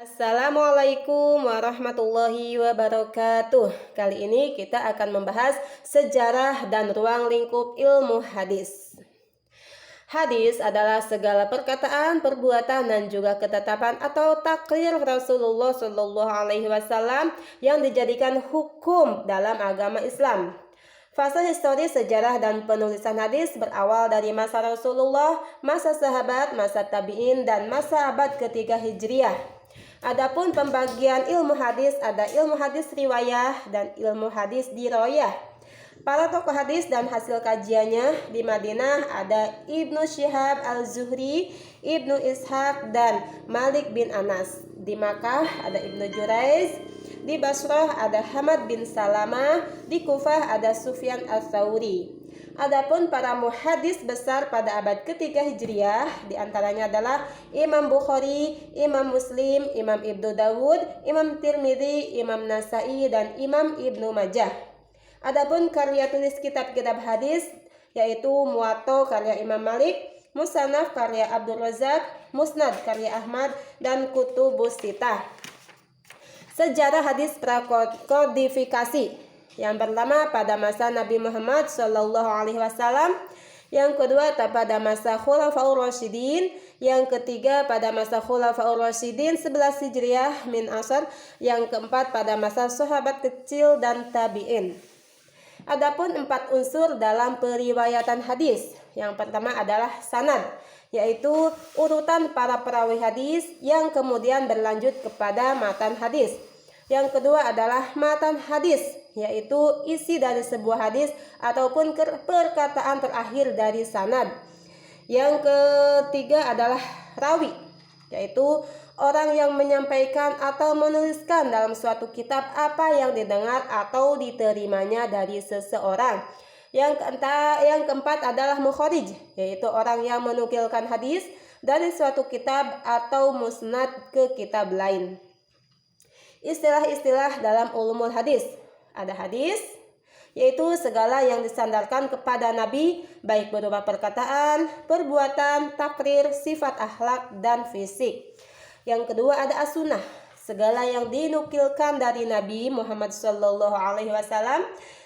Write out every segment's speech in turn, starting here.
Assalamualaikum warahmatullahi wabarakatuh. Kali ini kita akan membahas sejarah dan ruang lingkup ilmu hadis. Hadis adalah segala perkataan, perbuatan, dan juga ketetapan atau takrir Rasulullah Shallallahu Alaihi Wasallam yang dijadikan hukum dalam agama Islam. Fase historis sejarah dan penulisan hadis berawal dari masa Rasulullah, masa sahabat, masa tabi'in, dan masa abad ketiga Hijriah. Adapun pembagian ilmu hadis ada ilmu hadis riwayah dan ilmu hadis diroyah. Para tokoh hadis dan hasil kajiannya di Madinah ada Ibnu Syihab al-Zuhri, Ibnu Ishaq, dan Malik bin Anas. Di Makkah ada Ibnu Jurayj, di Basrah ada Hamad bin Salamah, di Kufah ada Sufyan ats-Tsauri. Adapun para muhadis besar pada abad ketiga Hijriah diantaranya adalah Imam Bukhari, Imam Muslim, Imam Ibnu Dawud, Imam Tirmidzi, Imam Nasai, dan Imam Ibnu Majah. Adapun karya tulis kitab-kitab hadis yaitu Muwatta karya Imam Malik, Musannaf karya Abdul Razak, Musnad karya Ahmad, dan Kutubus Sittah. Sejarah hadis prakodifikasi. Yang pertama pada masa Nabi Muhammad Shallallahu Alaihi Wasallam, yang kedua pada masa Khulafaur Rasyidin, yang ketiga pada masa Khulafaur Rasyidin 11 Hijriah min Asr, yang keempat pada masa sahabat kecil dan tabi'in. Adapun 4 unsur dalam periwayatan hadis. Yang pertama adalah sanad, yaitu urutan para perawi hadis yang kemudian berlanjut kepada matan hadis. Yang kedua adalah matan hadis, yaitu isi dari sebuah hadis ataupun perkataan terakhir dari sanad. Yang ketiga adalah rawi, yaitu orang yang menyampaikan atau menuliskan dalam suatu kitab apa yang didengar atau diterimanya dari seseorang. Yang keempat adalah mukharij, yaitu orang yang menukilkan hadis dari suatu kitab atau musnad ke kitab lain. Istilah-istilah dalam ulumul hadis. Ada hadis, yaitu segala yang disandarkan kepada Nabi, baik berupa perkataan, perbuatan, takrir, sifat akhlak, dan fisik. Yang kedua ada as-sunnah, segala yang dinukilkan dari Nabi Muhammad Shallallahu Alaihi Wasallam,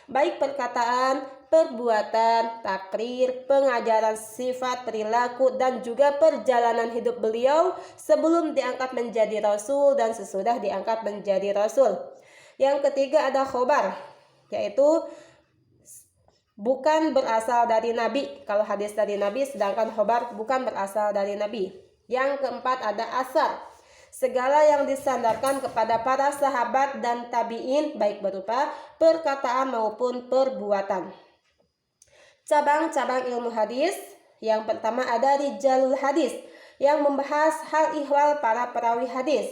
baik perkataan, perbuatan, takrir, pengajaran, sifat, perilaku, dan juga perjalanan hidup beliau sebelum diangkat menjadi Rasul dan sesudah diangkat menjadi Rasul. Yang ketiga ada khobar, yaitu bukan berasal dari Nabi. Kalau hadis dari Nabi, sedangkan khobar bukan berasal dari Nabi. Yang keempat ada asar, segala yang disandarkan kepada para sahabat dan tabi'in, baik berupa perkataan maupun perbuatan. Cabang-cabang ilmu hadis. Yang pertama ada rijalul hadis, yang membahas hal ihwal para perawi hadis.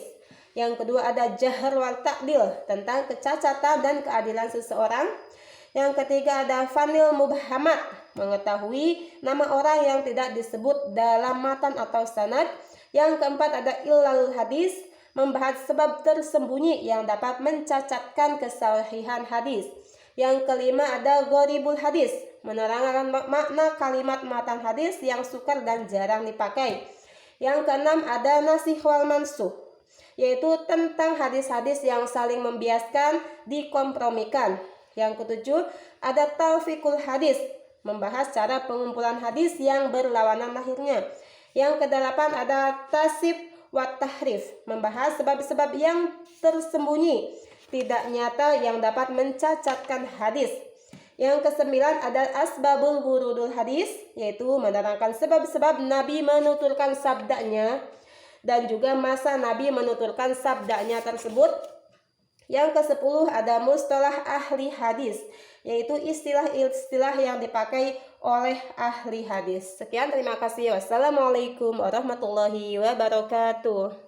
Yang kedua ada jahr wal ta'dil, tentang kecacatan dan keadilan seseorang. Yang ketiga ada fanil mubhamat, mengetahui nama orang yang tidak disebut dalam matan atau sanad. Yang keempat ada ilal hadis, membahas sebab tersembunyi yang dapat mencacatkan kesahihan hadis. Yang kelima ada gharibul hadis, menerangkan makna kalimat matan hadis yang sukar dan jarang dipakai. Yang keenam ada nasikh wal mansuh, yaitu tentang hadis-hadis yang saling membiaskan, dikompromikan. Yang ketujuh ada taufikul hadis, membahas cara pengumpulan hadis yang berlawanan lahirnya. Yang kedelapan ada tasib wa tahrif, membahas sebab-sebab yang tersembunyi, tidak nyata yang dapat mencacatkan hadis. Yang kesembilan ada asbabul wurudul hadis, yaitu menerangkan sebab-sebab Nabi menuturkan sabdanya dan juga masa Nabi menuturkan sabdanya tersebut. Yang ke-10 ada mustalah ahli hadis, yaitu istilah-istilah yang dipakai oleh ahli hadis. Sekian, terima kasih. Wassalamualaikum warahmatullahi wabarakatuh.